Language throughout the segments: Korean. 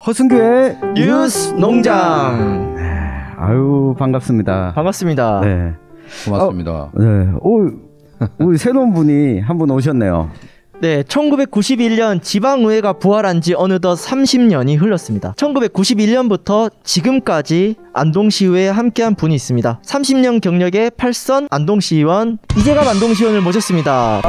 허승규의 뉴스 농장. 아유 반갑습니다. 반갑습니다. 네. 고맙습니다. 네. 우리 새로운 분이 한 분 오셨네요. 네, 1991년 지방의회가 부활한 지 어느덧 30년이 흘렀습니다. 1991년부터 지금까지 안동시의회에 함께한 분이 있습니다. 30년 경력의 8선 안동시의원 이재갑 안동시의원을 모셨습니다.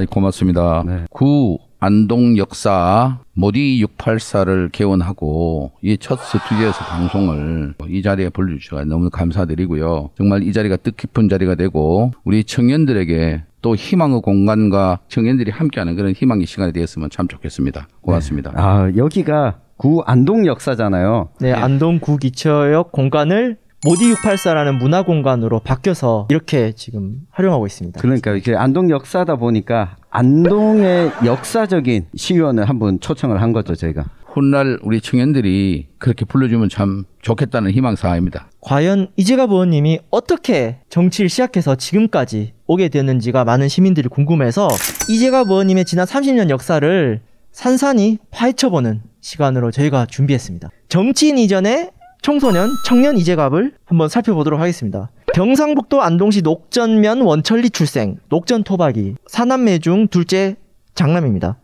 고맙습니다. 네. 구 안동 역사 모디 684를 개원하고 이 첫 스튜디오에서 방송을 이 자리에 불러주셔서 너무 감사드리고요. 정말 이 자리가 뜻깊은 자리가 되고 우리 청년들에게 또 희망의 공간과 청년들이 함께하는 그런 희망의 시간이 되었으면 참 좋겠습니다. 고맙습니다. 네. 여기가 구 안동 역사잖아요. 네, 안동 구 기초역 공간을 모디 684라는 문화 공간으로 바뀌어서 이렇게 지금 활용하고 있습니다. 그러니까 이게 안동 역사다 보니까 안동의 역사적인 시의원을 한번 초청을 한 거죠, 저희가. 훗날 우리 청년들이 그렇게 불러주면 참 좋겠다는 희망사항입니다. 과연 이재갑 의원님이 어떻게 정치를 시작해서 지금까지 오게 됐는지가 많은 시민들이 궁금해서 이재갑 의원님의 지난 30년 역사를 산산히 파헤쳐보는 시간으로 저희가 준비했습니다. 정치인 이전에 청소년, 청년 이재갑을 한번 살펴보도록 하겠습니다. 경상북도 안동시 녹전면 원천리 출생, 녹전 토박이, 사남매 중 둘째 장남입니다.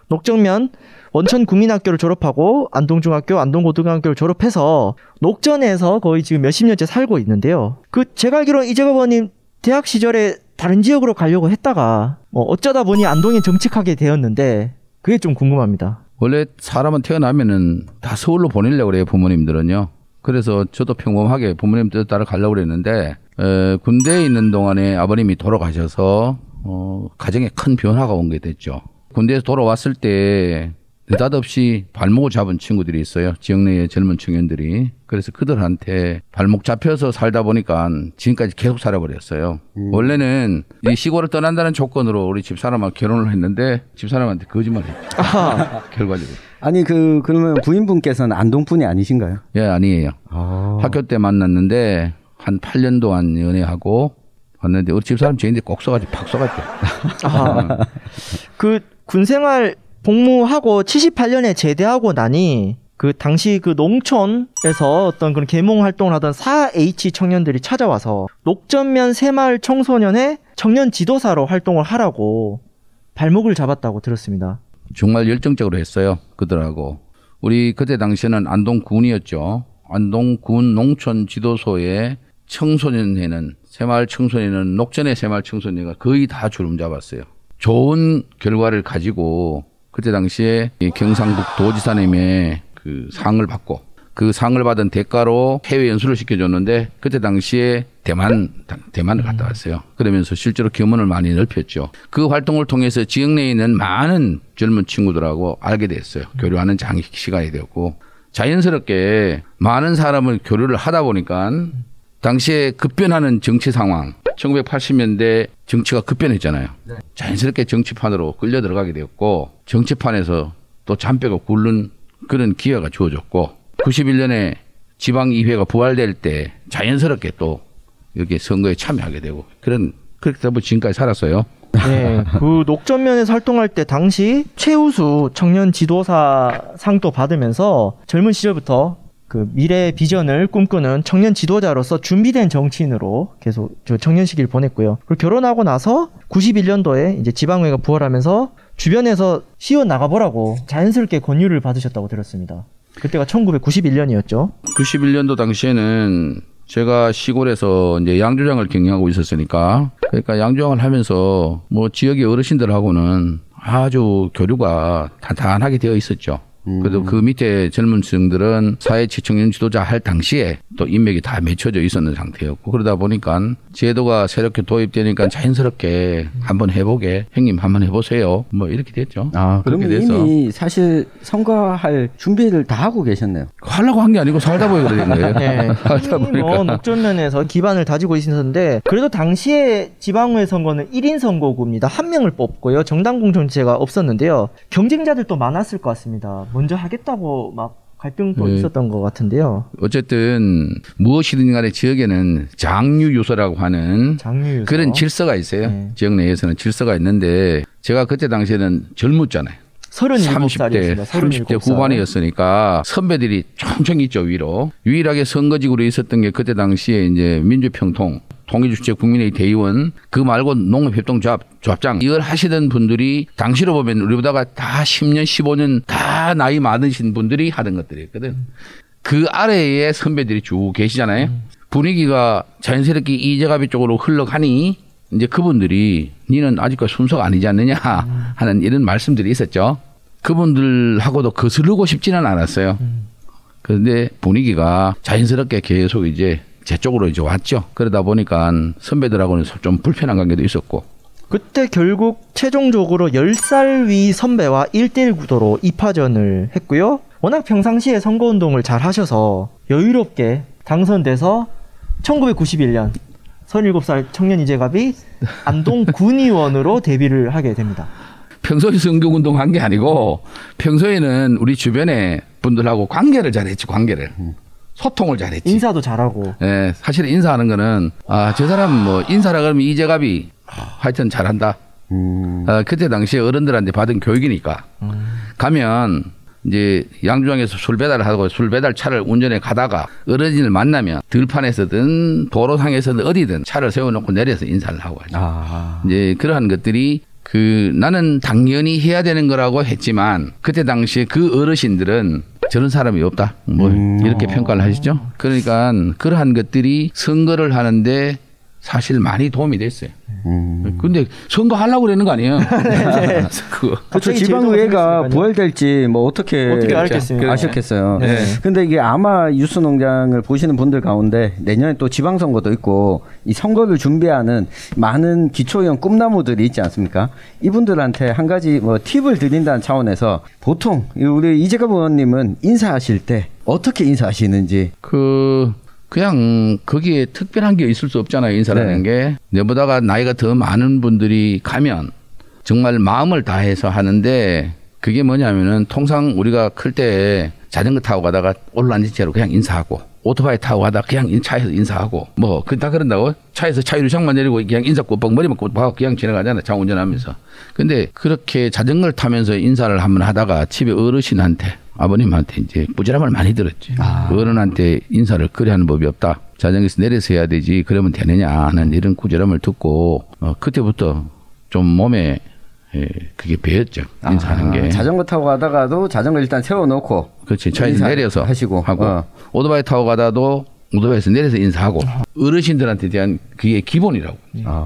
녹전면 원천국민학교를 졸업하고 안동중학교, 안동고등학교를 졸업해서 녹전에서 거의 지금 몇십 년째 살고 있는데요. 제가 알기로는 이재갑 의원님 대학 시절에 다른 지역으로 가려고 했다가 어쩌다 보니 안동에 정착하게 되었는데 그게 좀 궁금합니다. 원래 사람은 태어나면은 다 서울로 보내려고 그래요, 부모님들은요. 그래서 저도 평범하게 부모님 뜻 따라 가려고 그랬는데 군대에 있는 동안에 아버님이 돌아가셔서 가정에 큰 변화가 온 게 됐죠. 군대에서 돌아왔을 때 느닷없이 발목을 잡은 친구들이 있어요. 지역 내의 젊은 청년들이. 그래서 그들한테 발목 잡혀서 살다 보니까 지금까지 계속 살아버렸어요. 원래는 이 시골을 떠난다는 조건으로 우리 집사람하고 결혼을 했는데 집사람한테 거짓말했죠. 결과적으로. 아니 그러면 부인분께서는 안동 분이 아니신가요? 예, 아니에요. 학교 때 만났는데 한 8년 동안 연애하고 왔는데 우리 집사람 제인데 꼭 써가지고 팍 써가지고. 군생활 복무하고 78년에 제대하고 나니 당시 농촌에서 어떤 그런 계몽 활동을 하던 4H 청년들이 찾아와서 녹전면 새마을 청소년의 청년 지도사로 활동을 하라고 발목을 잡았다고 들었습니다. 정말 열정적으로 했어요. 그들하고. 우리 그때 당시에는 안동군이었죠. 안동군 농촌 지도소의 청소년회는 새마을 청소년은 녹전의 새마을 청소년회가 거의 다 주름 잡았어요. 좋은 결과를 가지고 그때 당시에 경상북도지사님의 상을 받고 그 상을 받은 대가로 해외 연수를 시켜줬는데 그때 당시에 대만을 갔다 왔어요. 그러면서 실제로 견문을 많이 넓혔죠. 그 활동을 통해서 지역 내에 있는 많은 젊은 친구들하고 알게 됐어요. 교류하는 시간이 되었고 자연스럽게 많은 사람을 교류를 하다 보니까 당시에 급변하는 정치 상황 1980년대 정치가 급변했잖아요. 네. 자연스럽게 정치판으로 끌려 들어가게 되었고 정치판에서 또 잔뼈가 굵는 그런 기회가 주어졌고 91년에 지방의회가 부활될 때 자연스럽게 또 여기 선거에 참여하게 되고 그렇게 해서 지금까지 살았어요. 네, 녹전면에서 활동할 때 당시 최우수 청년 지도사 상도 받으면서 젊은 시절부터 미래 비전을 꿈꾸는 청년 지도자로서 준비된 정치인으로 계속 청년 시기를 보냈고요. 그리고 결혼하고 나서 91년도에 이제 지방의회가 부활하면서 주변에서 시의원 나가보라고 자연스럽게 권유를 받으셨다고 들었습니다. 그때가 1991년이었죠. 91년도 당시에는 제가 시골에서 이제 양조장을 경영하고 있었으니까 그러니까 양조장을 하면서 지역의 어르신들하고는 아주 교류가 탄탄하게 되어 있었죠. 그래도 그 밑에 젊은 층들은 사회치 청년 지도자 할 당시에 또 인맥이 다 맺혀져 있었는 상태였고 그러다 보니까 제도가 새롭게 도입되니까 자연스럽게 한번 해보게 형님 한번 해보세요 이렇게 됐죠. 그러면 이미 사실 선거할 준비를 다 하고 계셨네요. 하려고 한 게 아니고 살다 보니까 그런 거예요. 네. 살다 보니까. 녹전면에서 기반을 다지고 있었는데 그래도 당시에 지방의회 선거는 1인 선거구입니다. 한 명을 뽑고요. 정당 공천제가 없었는데요. 경쟁자들도 많았을 것 같습니다. 먼저 하겠다고 막 갈등도 있었던 것 같은데요. 어쨌든 무엇이든 간에 지역에는 장유유서라고 하는 그런 질서가 있어요. 네. 지역 내에서는 질서가 있는데 제가 그때 당시에는 젊었잖아요. 37살이었습니다. 30대 후반이었으니까 선배들이 총총 있죠, 위로. 유일하게 선거직으로 있었던 게 그때 당시에 이제 민주평통, 통일주체 국민의 대의원, 그 말고 농업협동조합장, 이걸 하시던 분들이 당시로 보면 우리보다가 다 10년, 15년 다 나이 많으신 분들이 하던 것들이었거든. 그 아래에 선배들이 쭉 계시잖아요. 분위기가 자연스럽게 이재갑이 쪽으로 흘러가니 이제 그분들이 니는 아직까지 순서가 아니지 않느냐 하는 이런 말씀들이 있었죠. 그분들하고도 거스르고 싶지는 않았어요. 그런데 분위기가 자연스럽게 계속 이제 제 쪽으로 이제 왔죠. 그러다 보니까 선배들하고는 좀 불편한 관계도 있었고. 그때 결국 최종적으로 10살 위 선배와 1대1 구도로 2파전을 했고요. 워낙 평상시에 선거운동을 잘 하셔서 여유롭게 당선돼서 1991년 37살 청년 이재갑이 안동 군의원으로 데뷔를 하게 됩니다. 평소에 선거운동 한 게 아니고 평소에는 우리 주변에 분들하고 관계를 잘했지. 관계를. 소통을 잘했지. 인사도 잘하고. 네, 사실 인사하는 거는 저 사람 뭐 인사라 그러면 이재갑이 하여튼 잘한다. 그때 당시에 어른들한테 받은 교육이니까 가면 이제 양주장에서 술 배달을 하고 술 배달 차를 운전해 가다가 어르신을 만나면 들판에서든 도로상에서든 어디든 차를 세워놓고 내려서 인사를 하고 하죠. 이제 그러한 것들이 나는 당연히 해야 되는 거라고 했지만 그때 당시에 그 어르신들은 저런 사람이 없다. 뭐 이렇게 평가를 하시죠. 그러니까 그러한 것들이 선거를 하는데 사실 많이 도움이 됐어요. 근데 선거하려고 그러는 거 아니에요? 그렇죠. 지방의회가 부활될지 뭐 어떻게 알겠습니까? 아셨겠어요. 네. 근데 이게 아마 뉴스농장을 보시는 분들 가운데 내년에 또 지방선거도 있고 이 선거를 준비하는 많은 기초의원 꿈나무들이 있지 않습니까? 이분들한테 한 가지 뭐 팁을 드린다는 차원에서 보통 우리 이재갑 의원님은 인사하실 때 어떻게 인사하시는지 그냥 거기에 특별한 게 있을 수 없잖아요. 인사라는 게. 내보다가 나이가 더 많은 분들이 가면 정말 마음을 다해서 하는데 그게 뭐냐면은 통상 우리가 클 때 자전거 타고 가다가 올라앉은 채로 그냥 인사하고 오토바이 타고 가다가 그냥 차에서 인사하고 뭐 다 그런다고 차에서 차유리창만 내리고 그냥 인사 꼬박 머리만 꼬박 그냥 지나가잖아요. 차 운전하면서. 근데 그렇게 자전거를 타면서 인사를 한번 하다가 집에 어르신한테 아버님한테 이제 부지런을 많이 들었지. 어른한테 인사를 그래 하는 법이 없다. 자전거에서 내려서 해야 되지. 그러면 되느냐 하는 이런 꾸지람을 듣고 그때부터 좀 몸에 그게 배웠죠. 인사하는 게. 자전거 타고 가다가도 자전거 일단 세워놓고. 그렇지. 차에서 내려서 하시고 하고 오토바이 타고 가다도 오토바이에서 내려서 인사하고 어르신들한테 대한 그게 기본이라고.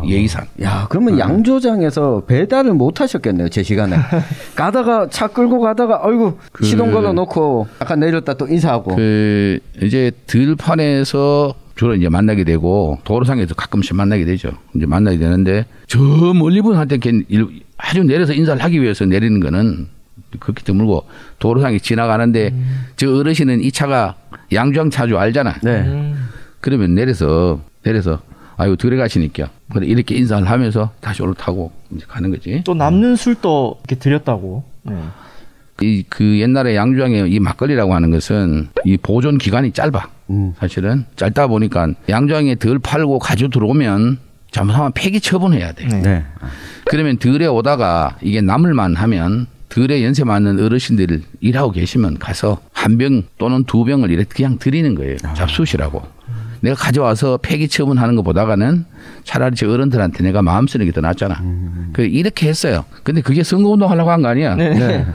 예의상. 야, 그러면 양조장에서 배달을 못 하셨겠네요. 제 시간에. 가다가 차 끌고 가다가 아이고 시동 걸어 놓고 약간 내렸다 또 인사하고. 이제 들판에서 주로 이제 만나게 되고 도로상에서 가끔씩 만나게 되죠. 이제 만나게 되는데 저 멀리 분한테 아주 내려서 인사를 하기 위해서 내리는 거는 그렇게 드물고 도로상에 지나가는데 저 어르신은 이 차가 양주장 차주 알잖아. 네. 그러면 내려서 아이고 들어가시니까 이렇게 인사를 하면서 다시 올라타고 이제 가는 거지. 또 남는 술도 이렇게 드렸다고. 네. 그 옛날에 양주장에 이 막걸리라고 하는 것은 이 보존 기간이 짧아. 사실은 짧다 보니까 양주장에 덜 팔고 가져 들어오면 잘못하면 폐기 처분해야 돼. 네. 그러면 덜에 오다가 이게 남을만 하면 덜에 연세 많은 어르신들 일하고 계시면 가서 한 병 또는 두 병을 이렇게 그냥 드리는 거예요. 잡수시라고. 내가 가져와서 폐기 처분하는 것보다는 차라리 저 어른들한테 내가 마음 쓰는 게 더 낫잖아. 이렇게 했어요. 근데 그게 선거운동 하려고 한 거 아니야. 네.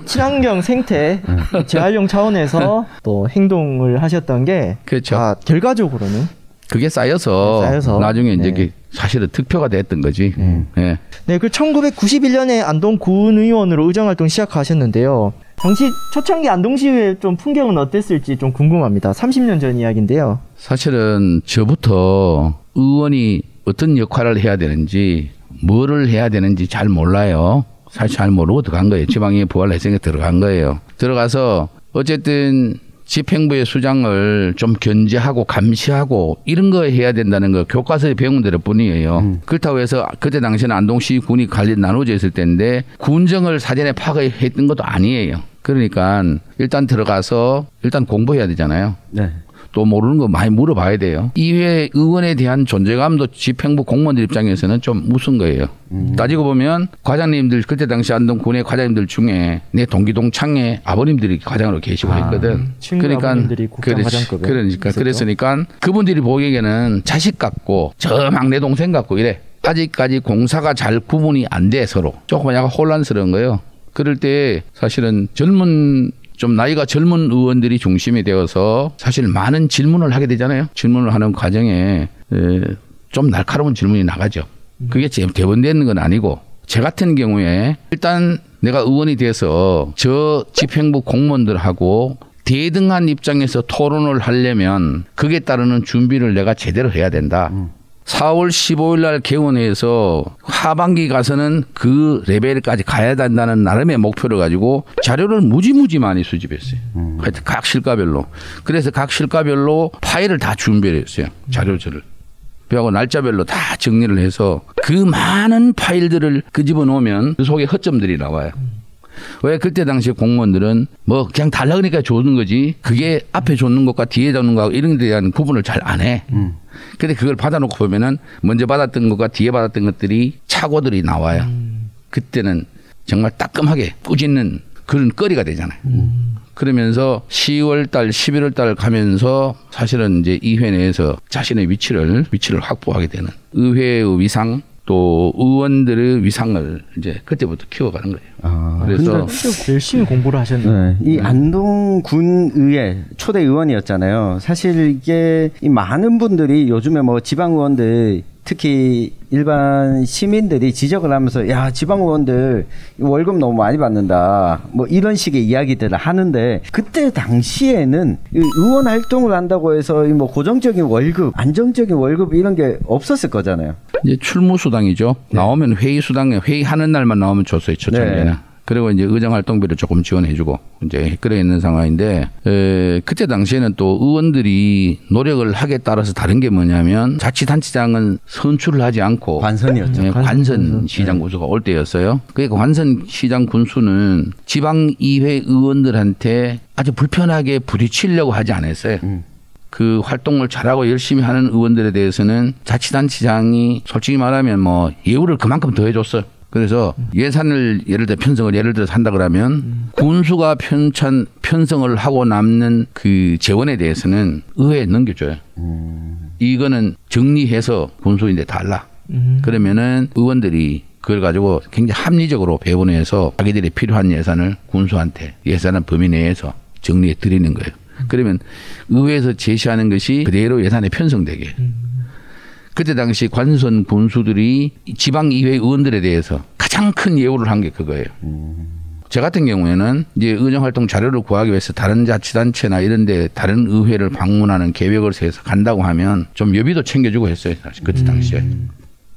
친환경 생태 재활용 차원에서 또 행동을 하셨던 게 그렇죠. 결과적으로는 그게 쌓여서 나중에 이제 네. 사실은 득표가 됐던 거지. 네. 네, 그 1991년에 안동 군의원으로 의정활동 시작하셨는데요. 당시 초창기 안동시의 좀 풍경은 어땠을지 좀 궁금합니다. 30년 전 이야기인데요. 사실은 저부터 의원이 어떤 역할을 해야 되는지 뭐를 해야 되는지 잘 몰라요. 사실 잘 모르고 들어간 거예요. 지방에 부활했으니까 들어간 거예요. 들어가서 어쨌든 집행부의 수장을 좀 견제하고 감시하고 이런 거 해야 된다는 거 교과서에 배운 대로 뿐이에요. 그렇다고 해서 그때 당시에는 안동시 군이 나눠져 있을 때인데 군정을 사전에 파악했던 것도 아니에요. 그러니까 일단 들어가서 일단 공부해야 되잖아요. 네. 또 모르는 거 많이 물어봐야 돼요. 이회 의원에 대한 존재감도 집행부 공무원들 입장에서는 좀 무슨 거예요. 따지고 보면 과장님들 그때 당시 안동군의 과장님들 중에 내 동기 동창의 아버님들이 과장으로 계시고 했거든. 친구 아버님들이 국장 과장급에 그랬으니까 그분들이 보기에는 자식 같고 저 막내 동생 같고 이래. 아직까지 공사가 잘 구분이 안 돼 서로. 조금 약간 혼란스러운 거예요. 그럴 때 사실은 좀 나이가 젊은 의원들이 중심이 되어서 사실 많은 질문을 하게 되잖아요. 질문을 하는 과정에 좀 날카로운 질문이 나가죠. 그게 대본되는 건 아니고 제 같은 경우에 일단 내가 의원이 돼서 저 집행부 공무원들하고 대등한 입장에서 토론을 하려면 그에 따르는 준비를 내가 제대로 해야 된다. 4월 15일 날 개원해서 하반기 가서는 그 레벨까지 가야 된다는 나름의 목표를 가지고 자료를 무지무지 많이 수집했어요. 하여튼 각 실과별로. 그래서 각 실과별로 파일을 다 준비를 했어요. 자료들을. 그리고 날짜별로 다 정리를 해서 그 많은 파일들을 끄집어 놓으면 그 속에 허점들이 나와요. 왜 그때 당시 공무원들은 뭐 그냥 달라 그러니까 줬는 거지 그게 앞에 줬는 것과 뒤에 줬는 것과 이런 데 대한 구분을 잘 안 해. 근데 그걸 받아놓고 보면은 먼저 받았던 것과 뒤에 받았던 것들이 착오들이 나와요. 그때는 정말 따끔하게 꾸짖는 그런 거리가 되잖아요. 그러면서 10월 달, 11월 달 가면서 사실은 이제 의회 내에서 자신의 위치를 확보하게 되는 의회의 위상 또 의원들의 위상을 이제 그때부터 키워가는 거예요. 그래서 열심히 공부를 하셨네요. 이 안동군의회 초대 의원이었잖아요. 사실 이게 이 많은 분들이 요즘에 뭐 지방의원들 특히 일반 시민들이 지적을 하면서 야 지방의원들 월급 너무 많이 받는다 뭐 이런 식의 이야기들을 하는데 그때 당시에는 의원 활동을 한다고 해서 뭐 고정적인 월급 안정적인 월급 이런 게 없었을 거잖아요. 이제 출무수당이죠. 네. 나오면 회의수당에 회의하는 날만 나오면 줬어요. 초창기에는. 네. 그리고 이제 의정활동비를 조금 지원해주고 이제 그래 있는 상황인데 그때 당시에는 또 의원들이 노력을 하기에 따라서 다른 게 뭐냐면 자치단체장은 선출을 하지 않고 관선이었죠. 네, 관선 시장 군수가 올 때였어요. 그러니까 관선 시장 군수는 지방의회 의원들한테 아주 불편하게 부딪히려고 하지 않았어요. 그 활동을 잘하고 열심히 하는 의원들에 대해서는 자치단체장이 솔직히 말하면 뭐 예우를 그만큼 더 해줬어요. 그래서 예산을 예를 들어서 한다 그러면 군수가 편성을 하고 남는 그 재원에 대해서는 의회에 넘겨줘요. 이거는 정리해서 군수인데 달라. 그러면은 의원들이 그걸 가지고 굉장히 합리적으로 배분해서 자기들이 필요한 예산을 군수한테 예산은 범위 내에서 정리해 드리는 거예요. 그러면 의회에서 제시하는 것이 그대로 예산에 편성되게. 그때 당시 관선 군수들이 지방의회 의원들에 대해서 가장 큰 예우를 한 게 그거예요. 저 같은 경우에는 이제 의정활동 자료를 구하기 위해서 다른 자치단체나 이런 데 다른 의회를 방문하는 계획을 세워서 간다고 하면 좀 여비도 챙겨주고 했어요. 사실 그때 당시에.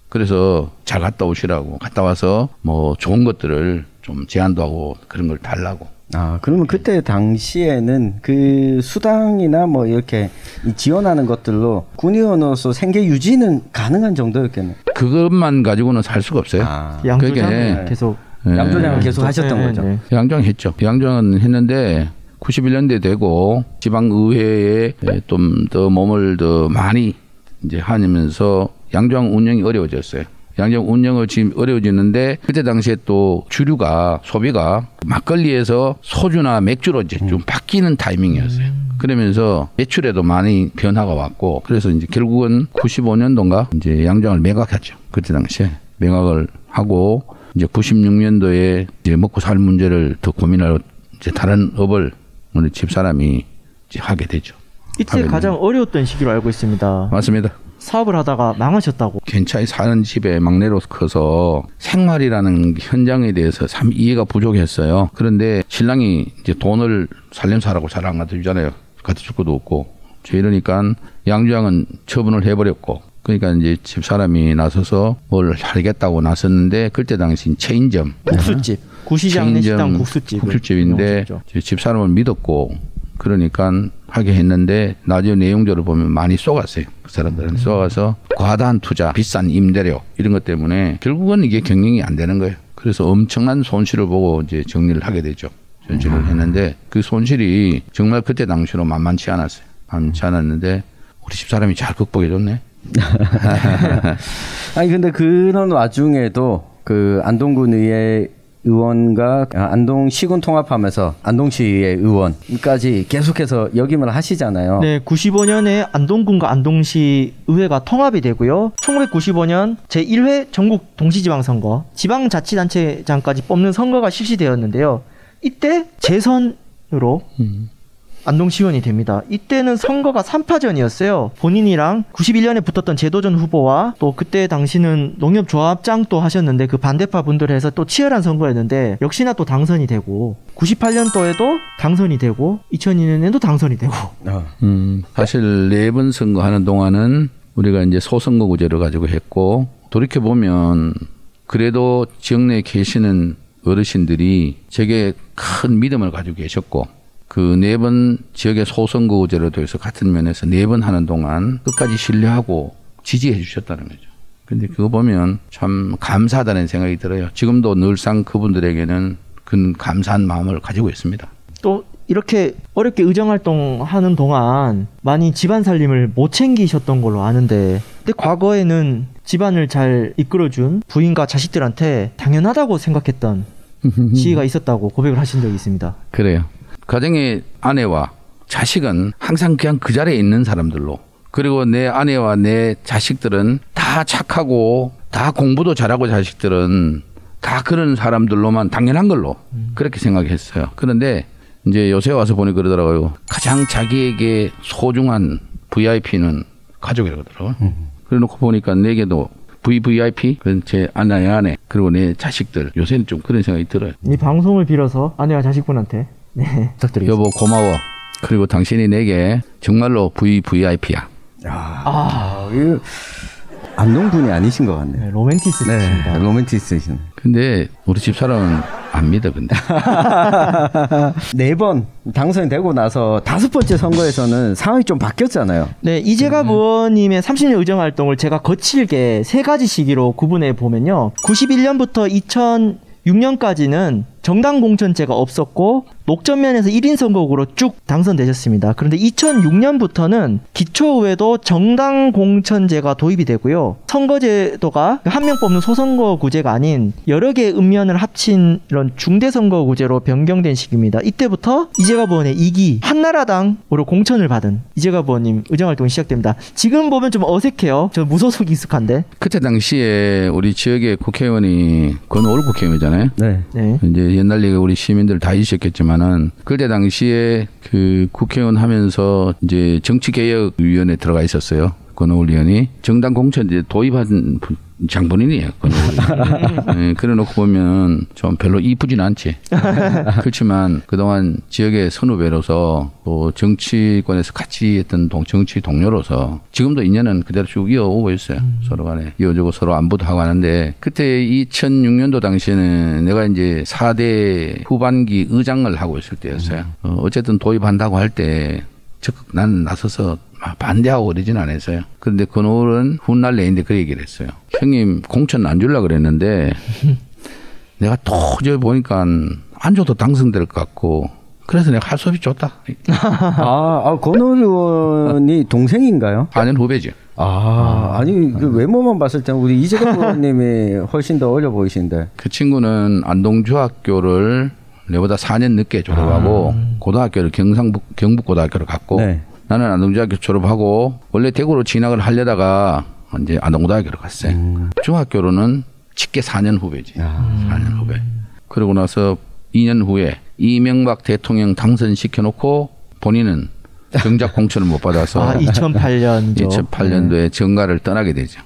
그래서 잘 갔다 오시라고 갔다 와서 뭐 좋은 것들을 좀 제안도 하고 그런 걸 달라고. 그러면 그때 당시에는 그 수당이나 뭐 이렇게 지원하는 것들로 군의원으로서 생계 유지는 가능한 정도였겠네요. 그것만 가지고는 살 수가 없어요. 양조장은 계속 양조장을 계속 하셨던 거죠. 네. 양조장했죠. 양조장은 했는데 91년대 되고 지방의회에 좀 더 몸을 더 많이 이제 하면서 양조장 운영이 어려워졌어요. 양조장 운영을 지금 어려워지는데 그때 당시에 또 주류가 소비가 막걸리에서 소주나 맥주로 이제 좀 바뀌는 타이밍이었어요. 그러면서 매출에도 많이 변화가 왔고 그래서 이제 결국은 95년도인가 이제 양조장을 매각했죠. 그때 당시에 매각을 하고 이제 96년도에 이제 먹고 살 문제를 더 고민하러 이제 다른 업을 우리 집사람이 이제 하게 되죠. 이때 가장 어려웠던 시기로 알고 있습니다. 맞습니다. 사업을 하다가 망하셨다고. 괜찮이 사는 집에 막내로 커서 생활이라는 현장에 대해서 참 이해가 부족했어요. 그런데 신랑이 이제 돈을 살림살라고 잘 안 갖다 주잖아요. 갖다 줄 것도 없고. 이러니까 양조장은 처분을 해버렸고. 그러니까 이제 집사람이 나서서 뭘 하겠다고 나섰는데 그때 당시 체인점. 국수집. 구시장 내 시장 국수집인데 집사람을 믿었고 그러니까 하게 했는데 나중에 내용들을 보면 많이 쏘갔어요. 그 사람들은 쏘가서 과다한 투자, 비싼 임대료 이런 것 때문에 결국은 이게 경영이 안 되는 거예요. 그래서 엄청난 손실을 보고 이제 정리를 하게 되죠. 전시를 했는데 그 손실이 정말 그때 당시로 만만치 않았어요. 많지 않았는데 우리 집사람이 잘 극복해줬네. 아니 근데 그런 와중에도 그 안동군 의회 의원과 안동시군 통합하면서 안동시의 의원까지 계속해서 역임을 하시잖아요. 네, 95년에 안동군과 안동시 의회가 통합이 되고요. 1995년 제1회 전국 동시지방선거, 지방자치단체장까지 뽑는 선거가 실시되었는데요. 이때 재선으로 안동시의원이 됩니다. 이때는 선거가 3파전이었어요. 본인이랑 91년에 붙었던 제도전 후보와 또 그때 당시는 농협조합장 또 하셨는데 그 반대파 분들 해서 또 치열한 선거였는데 역시나 또 당선이 되고 98년도에도 당선이 되고 2002년에도 당선이 되고 사실 4번 선거하는 동안은 우리가 이제 소선거구제를 가지고 했고 돌이켜보면 그래도 지역 내에 계시는 어르신들이 제게 큰 믿음을 가지고 계셨고 그 4번 지역의 소선거구제로 돼서 같은 면에서 4번 하는 동안 끝까지 신뢰하고 지지해 주셨다는 거죠. 근데 그거 보면 참 감사하다는 생각이 들어요. 지금도 늘상 그분들에게는 그 감사한 마음을 가지고 있습니다. 또 이렇게 어렵게 의정활동하는 동안 많이 집안 살림을 못 챙기셨던 걸로 아는데 근데 과거에는 집안을 잘 이끌어준 부인과 자식들한테 당연하다고 생각했던 시기가 있었다고 고백을 하신 적이 있습니다. 그래요. 가정의 아내와 자식은 항상 그냥 그 자리에 있는 사람들로 그리고 내 아내와 내 자식들은 다 착하고 다 공부도 잘하고 자식들은 다 그런 사람들로만 당연한 걸로 그렇게 생각했어요. 그런데 이제 요새 와서 보니 그러더라고요. 가장 자기에게 소중한 VIP는 가족이라고 하더라고요. 그래 놓고 보니까 내게도 VVIP, 제 아내 그리고 내 자식들 요새는 좀 그런 생각이 들어요. 이 방송을 빌어서 아내와 자식분한테 네, 부탁드리겠습니다. 여보 고마워. 그리고 당신이 내게 정말로 VVIP야. 이거 안동군이 아니신 것 같네요. 네, 로맨티스트입니다. 네, 로맨티스트이신. 근데 우리 집사람은 안 믿어 근데. 4번 당선이 되고 나서 5번째 선거에서는 상황이 좀 바뀌었잖아요. 네, 이재갑 의원님의 30년 의정활동을 제가 거칠게 3가지 시기로 구분해 보면요. 91년부터 2006년까지는 정당 공천제가 없었고 녹전면에서 1인 선거구로 쭉 당선되셨습니다. 그런데 2006년부터는 기초의회도 정당 공천제가 도입이 되고요. 선거제도가 한 명 뽑는 소선거구제가 아닌 여러 개의 읍면을 합친 이런 중대선거구제로 변경된 시기입니다. 이때부터 이재갑 의원의 2기 한나라당으로 공천을 받은 이재갑 의원님 의정활동이 시작됩니다. 지금 보면 좀 어색해요. 저 무소속이 익숙한데. 그때 당시에 우리 지역의 국회의원이 권오을 국회의원이잖아요. 네. 네. 이제 옛날에 우리 시민들 다 잊으셨겠지만은 그때 당시에 그 국회의원 하면서 이제 정치개혁위원회에 들어가 있었어요. 권오을 의원이 정당 공천제 도입한 장본인이에요. 네, 그래 놓고 보면 좀 별로 이쁘진 않지. 그렇지만 그동안 지역의 선후배로서 또 정치권에서 같이 했던 정치 동료로서 지금도 인연은 그대로 쭉 이어오고 있어요. 서로 간에 이어주고 서로 안부도 하고 하는데 그때 2006년도 당시에는 내가 이제 4대 후반기 의장을 하고 있을 때였어요. 어쨌든 도입한다고 할 때 적극 나는 나서서 반대하고 그러진 않았어요. 그런데 권오을은 훗날 내인데 그 얘기를 했어요. 형님 공천 안 주려고 그랬는데 내가 도저히 보니까 안 줘도 당선될 것 같고 그래서 내가 할 수 없이 줬다. 권오을 의원이 동생인가요? 4년 후배죠. 아니 그 외모만 봤을 때는 우리 이재갑 의원님이 훨씬 더 어려 보이신데. 그 친구는 안동중학교를 내보다 4년 늦게 졸업하고 고등학교를 경북고등학교를 갔고 네. 나는 안동중학교 졸업하고 원래 대구로 진학을 하려다가 이제 안동고등학교를 갔어요. 중학교로는 직계 4년 후배지. 4년 후배. 그러고 나서 2년 후에 이명박 대통령 당선시켜놓고 본인은 정작 공천을 못 받아서 2008년이죠. 2008년도에 정가를 떠나게 되죠.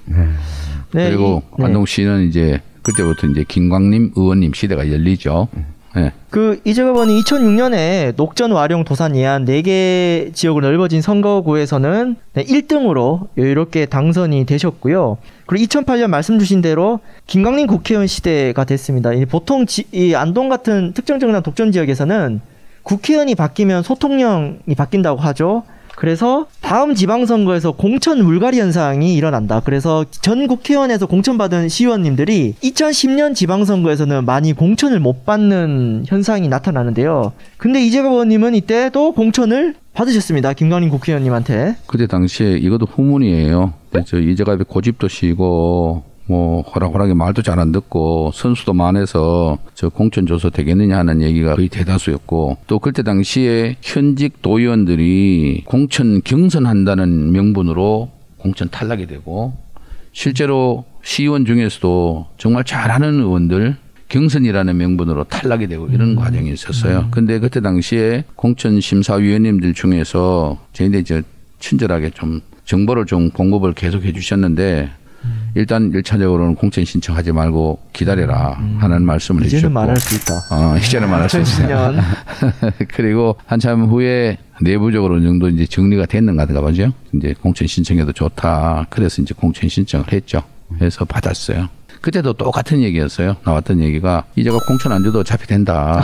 네, 그리고 안동시는 이제 그때부터 이제 김광림 의원님 시대가 열리죠. 네. 그 이재갑 의원이 2006년에 녹전, 와룡, 도산, 예안 4개 지역으로 넓어진 선거구에서는 1등으로 여유롭게 당선이 되셨고요. 그리고 2008년 말씀 주신 대로 김광림 국회의원 시대가 됐습니다. 보통 이 안동 같은 특정 정당 독점 지역에서는 국회의원이 바뀌면 소통령이 바뀐다고 하죠. 그래서 다음 지방선거에서 공천 물갈이 현상이 일어난다. 그래서 전 국회의원에서 공천받은 시의원님들이 2010년 지방선거에서는 많이 공천을 못 받는 현상이 나타나는데요. 근데 이재갑 의원님은 이때도 공천을 받으셨습니다. 김광림 국회의원님한테. 그때 당시에 이것도 후문이에요. 저 이재갑이 고집도 시고 뭐 호락호락하게 말도 잘 안 듣고 선수도 많아서 저 공천 줘서 되겠느냐 하는 얘기가 거의 대다수였고, 또 그때 당시에 현직 도의원들이 공천 경선한다는 명분으로 공천 탈락이 되고, 실제로 시의원 중에서도 정말 잘하는 의원들 경선이라는 명분으로 탈락이 되고 이런 과정이 있었어요. 근데 그때 당시에 공천심사위원님들 중에서 저희들 친절하게 좀 정보를 좀 공급을 계속 해주셨는데, 일단 1차적으로는 공천 신청하지 말고 기다려라 하는 말씀을 해주셨고, 이제는 말할 수 있다. 이제는 말할 수 있어요. 그리고 한참 후에 내부적으로 어느 정도 이제 정리가 됐는가 보죠. 이제 공천 신청해도 좋다. 그래서 이제 공천 신청을 했죠. 해서 받았어요. 그때도 똑같은 얘기였어요. 나왔던 얘기가 이제가 공천 안 줘도 어차피 된다.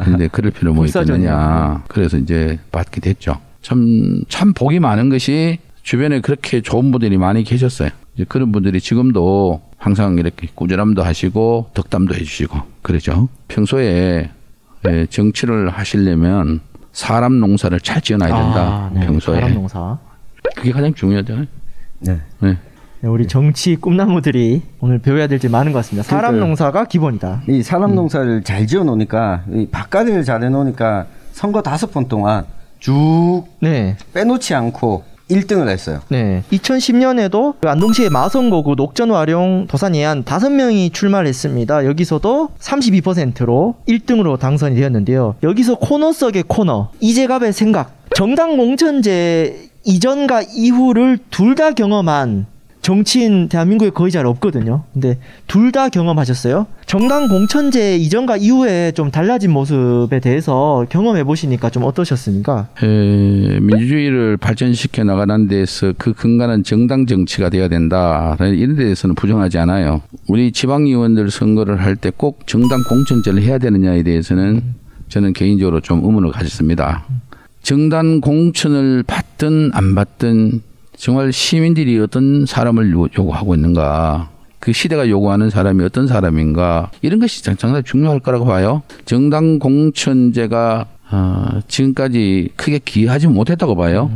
근데 그럴 필요 뭐 있겠느냐. 그래서 이제 받게 됐죠. 참 복이 많은 것이 주변에 그렇게 좋은 분들이 많이 계셨어요. 이제 그런 분들이 지금도 항상 이렇게 꾸준함도 하시고 덕담도 해주시고 그러죠. 평소에 정치를 하시려면 사람 농사를 잘 지어놔야 된다. 네. 평소에. 사람 농사. 그게 가장 중요하잖아요. 네. 네. 우리 정치 꿈나무들이 오늘 배워야 될 게 많은 것 같습니다. 사람 농사가 기본이다. 이 사람 농사를 잘 지어 놓으니까, 이 밭가리를 잘 해 놓으니까 선거 5번 동안 쭉 네. 빼놓지 않고 1등을 했어요. 네. 2010년에도 안동시의 마성고구 녹전화룡 도산예안 5명이 출마를 했습니다. 여기서도 32%로 1등으로 당선이 되었는데요. 여기서 코너 속의 코너, 이재갑의 생각, 정당 공천제 이전과 이후를 둘 다 경험한 정치인 대한민국에 거의 잘 없거든요. 근데 둘 다 경험하셨어요. 정당 공천제 이전과 이후에 좀 달라진 모습에 대해서 경험해 보시니까 좀 어떠셨습니까? 민주주의를 발전시켜 나가는 데서 그 근간은 정당 정치가 돼야 된다. 이런 데 대해서는 부정하지 않아요. 우리 지방의원들 선거를 할 때 꼭 정당 공천제를 해야 되느냐에 대해서는 저는 개인적으로 좀 의문을 가졌습니다. 정당 공천을 받든 안 받든 정말 시민들이 어떤 사람을 요구하고 있는가, 그 시대가 요구하는 사람이 어떤 사람인가, 이런 것이 상당히 중요할 거라고 봐요. 정당 공천제가 지금까지 크게 기여하지 못했다고 봐요.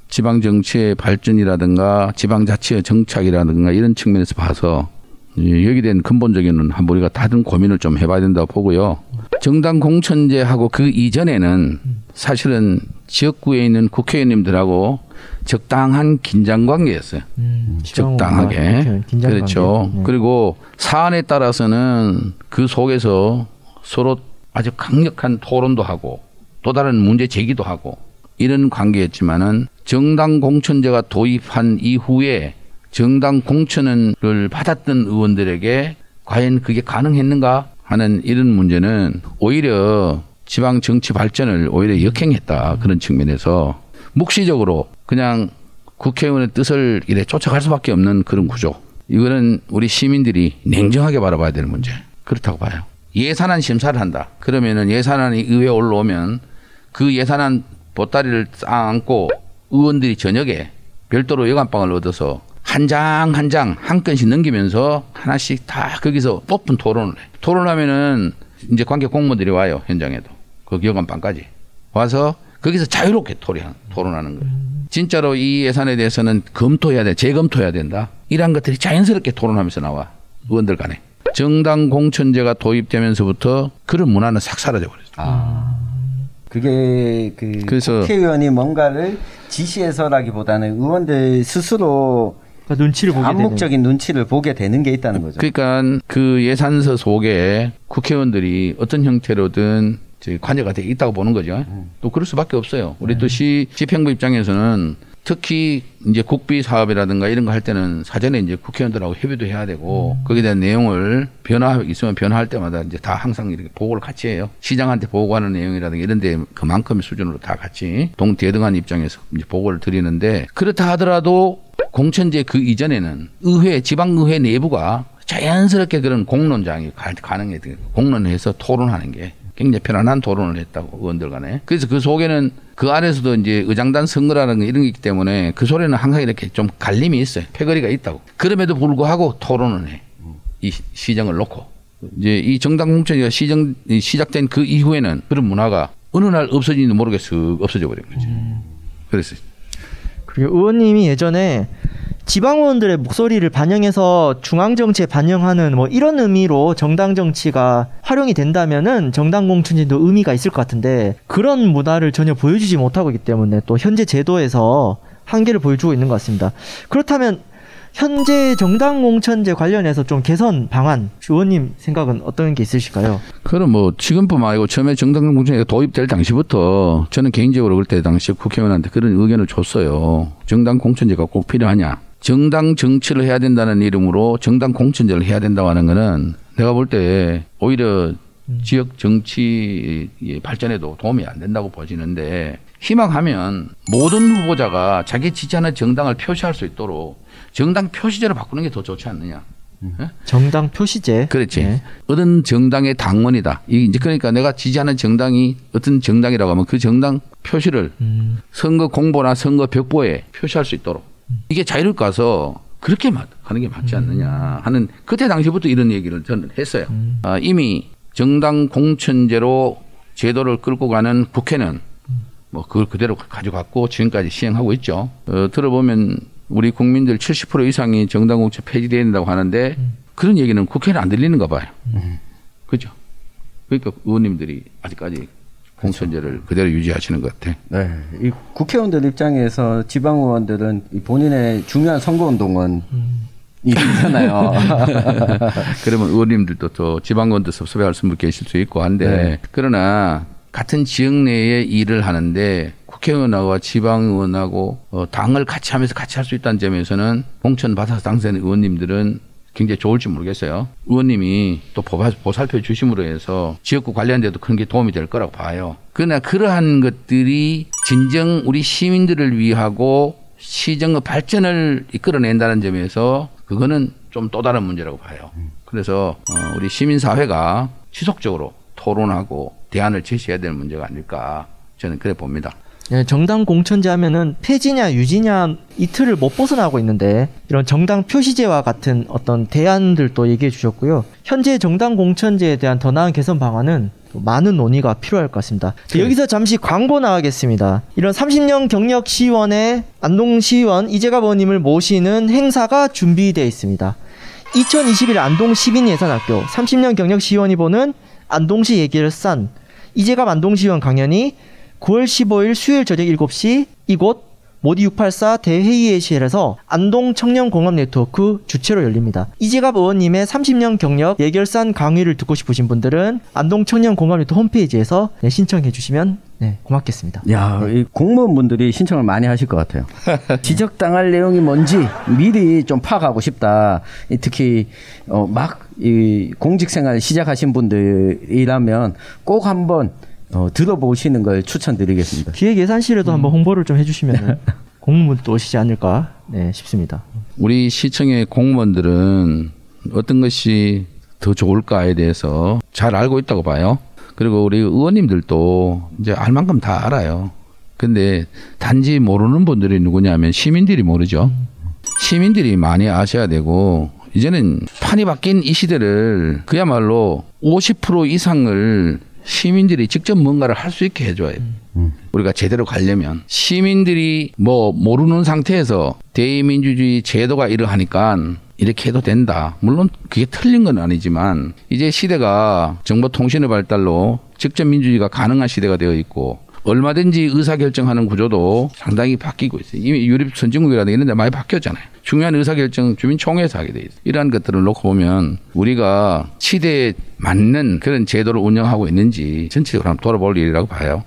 지방정치의 발전이라든가 지방자치의 정착이라든가 이런 측면에서 봐서 여기에 대한 근본적인 우리가 다른 고민을 좀 해봐야 된다고 보고요. 정당 공천제하고 그 이전에는 사실은 지역구에 있는 국회의원님들하고 적당한 긴장관계였어요. 적당하게. 그렇죠. 네. 그리고 사안에 따라서는 그 속에서 서로 아주 강력한 토론도 하고 또 다른 문제 제기도 하고 이런 관계였지만은 정당 공천제가 도입한 이후에 정당 공천을 받았던 의원들에게 과연 그게 가능했는가 하는 이런 문제는 오히려 지방 정치 발전을 오히려 역행했다. 그런 측면에서 묵시적으로 그냥 국회의원의 뜻을 이래 쫓아갈 수밖에 없는 그런 구조. 이거는 우리 시민들이 냉정하게 바라봐야 되는 문제. 그렇다고 봐요. 예산안 심사를 한다. 그러면은 예산안이 의회에 올라오면 그 예산안 보따리를 싹 안고 의원들이 저녁에 별도로 여간방을 얻어서 한 장 한 건씩 넘기면서 하나씩 다 거기서 뽑은 토론을 해. 토론하면은 이제 관계 공무원들이 와요. 현장에도. 그 여간방까지 와서 거기서 자유롭게 토론하는 거예요. 진짜로 이 예산에 대해서는 검토해야 돼. 재검토해야 된다. 이런 것들이 자연스럽게 토론하면서 나와. 의원들 간에. 정당 공천제가 도입되면서부터 그런 문화는 싹 사라져 버렸어요. 그게 그래서 국회의원이 뭔가를 지시해서라기보다는 의원들 스스로 그러니까 눈치를 보게 암묵적인 눈치를 보게 되는 게 있다는 거죠. 그러니까 그 예산서 속에 국회의원들이 어떤 형태로든 관여가 돼 있다고 보는 거죠. 또 그럴 수밖에 없어요. 우리 또 시평부 입장에서는 특히 이제 국비 사업이라든가 이런 거 할 때는 사전에 이제 국회의원들하고 협의도 해야 되고 거기에 대한 내용을 있으면 변화할 때마다 이제 다 항상 이렇게 보고를 같이 해요. 시장한테 보고하는 내용이라든가 이런 데 그만큼의 수준으로 다 같이 동대등한 입장에서 이제 보고를 드리는데, 그렇다 하더라도 공천제 그 이전에는 의회, 지방의회 내부가 자연스럽게 그런 공론장이 가능해요. 공론해서 토론하는 게 굉장히 편안한 토론을 했다고 의원들 간에. 그래서 그 속에는 그 안에서도 이제 의장단 선거라는 게 이런 게 있기 때문에 그 소리는 항상 이렇게 좀 갈림이 있어요. 패거리가 있다고. 그럼에도 불구하고 토론을 해. 이 시정을 놓고. 이제 이 정당 공천이 시작된 그 이후에는 그런 문화가 어느 날 없어지는지 모르겠어 없어져 버린 거죠. 그래서 그리고 의원님이 예전에 지방 의원들의 목소리를 반영해서 중앙 정치에 반영하는 뭐 이런 의미로 정당 정치가 활용이 된다면은 정당 공천제도 의미가 있을 것 같은데 그런 문화를 전혀 보여주지 못하고 있기 때문에 또 현재 제도에서 한계를 보여주고 있는 것 같습니다. 그렇다면 현재 정당 공천제 관련해서 좀 개선 방안 의원님 생각은 어떤 게 있으실까요? 그럼 뭐 지금뿐만 아니고 처음에 정당 공천제가 도입될 당시부터 저는 개인적으로 그때 당시 국회의원한테 그런 의견을 줬어요. 정당 공천제가 꼭 필요하냐. 정당 정치를 해야 된다는 이름으로 정당 공천제를 해야 된다고 하는 거는 내가 볼 때 오히려 지역 정치 발전에도 도움이 안 된다고 보지는데 희망하면 모든 후보자가 자기 지지하는 정당을 표시할 수 있도록 정당 표시제로 바꾸는 게 더 좋지 않느냐. 정당 표시제. 그렇지. 네. 어떤 정당의 당원이다. 이제 그러니까 내가 지지하는 정당이 어떤 정당이라고 하면 그 정당 표시를 선거 공보나 선거 벽보에 표시할 수 있도록 이게 자유를 가서 그렇게 하는 게 맞지 않느냐 하는 그때 당시부터 이런 얘기를 저는 했어요. 이미 정당 공천제로 제도를 끌고 가는 국회는 뭐 그걸 그대로 가져갔고 지금까지 시행하고 있죠. 들어보면 우리 국민들 70% 이상이 정당 공천 폐지돼야 된다고 하는데 그런 얘기는 국회는 안 들리는가 봐요. 그렇죠. 그러니까 의원님들이 아직까지 공천제를 그대로 유지하시는 것 같아. 네, 이 국회의원들 입장에서 지방 의원들은 이 본인의 중요한 선거운동은 있잖아요. 그러면 의원님들도 또 지방 의원들 섭섭해할 분도 계실 수 있고 한데 네. 그러나 같은 지역 내에 일을 하는데 국회의원하고 지방의원하고 당을 같이 하면서 같이 할 수 있다는 점에서는 공천 받아서 당선된 의원님들은 굉장히 좋을지 모르겠어요. 의원님이 또 보살펴 주심으로 해서 지역구 관련돼도 그런 게 도움이 될 거라고 봐요. 그러나 그러한 것들이 진정 우리 시민들을 위하고 시정의 발전을 이끌어낸다는 점에서 그거는 좀 또 다른 문제라고 봐요. 그래서 우리 시민사회가 지속적으로 토론하고 대안을 제시해야 될 문제가 아닐까 저는 그래 봅니다. 네, 정당 공천제 하면은 폐지냐 유지냐 이 틀을 못 벗어나고 있는데 이런 정당 표시제와 같은 어떤 대안들도 얘기해 주셨고요. 현재 정당 공천제에 대한 더 나은 개선 방안은 많은 논의가 필요할 것 같습니다. 네. 여기서 잠시 광고 나가겠습니다. 이런 30년 경력 시의원의 안동시의원 이재갑 의원님을 모시는 행사가 준비되어 있습니다. 2021 안동 시민예산학교 30년 경력 시의원이 보는 안동시 예결산 이재갑 안동시의원 강연이 9월 15일 수요일 저녁 7시 이곳 모디 684 대회의실에서 안동 청년공업 네트워크 주최로 열립니다. 이재갑 의원님의 30년 경력 예결산 강의를 듣고 싶으신 분들은 안동 청년공업 네트워크 홈페이지에서 신청해 주시면 고맙겠습니다. 야, 이 공무원분들이 신청을 많이 하실 것 같아요. 지적당할 내용이 뭔지 미리 좀 파악하고 싶다. 특히 이 공직생활 시작하신 분들이라면 꼭 한번 들어보시는 걸 추천드리겠습니다. 기획예산실에도 한번 홍보를 좀 해주시면 공무원도 오시지 않을까 싶습니다. 우리 시청의 공무원들은 어떤 것이 더 좋을까에 대해서 잘 알고 있다고 봐요. 그리고 우리 의원님들도 이제 알 만큼 다 알아요. 근데 단지 모르는 분들이 누구냐면 시민들이 모르죠. 시민들이 많이 아셔야 되고 이제는 판이 바뀐 이 시대를 그야말로 50% 이상을 시민들이 직접 뭔가를 할 수 있게 해줘야 해요. 우리가 제대로 가려면 시민들이 뭐 모르는 상태에서 대의민주주의 제도가 이러하니까 이렇게 해도 된다. 물론 그게 틀린 건 아니지만 이제 시대가 정보통신의 발달로 직접 민주주의가 가능한 시대가 되어 있고 얼마든지 의사결정하는 구조도 상당히 바뀌고 있어요. 이미 유럽 선진국이라든가 이런 데 많이 바뀌었잖아요. 중요한 의사결정 주민총회에서 하게 돼 있어요. 이러한 것들을 놓고 보면 우리가 시대에 맞는 그런 제도를 운영하고 있는지 전체적으로 한번 돌아볼 일이라고 봐요.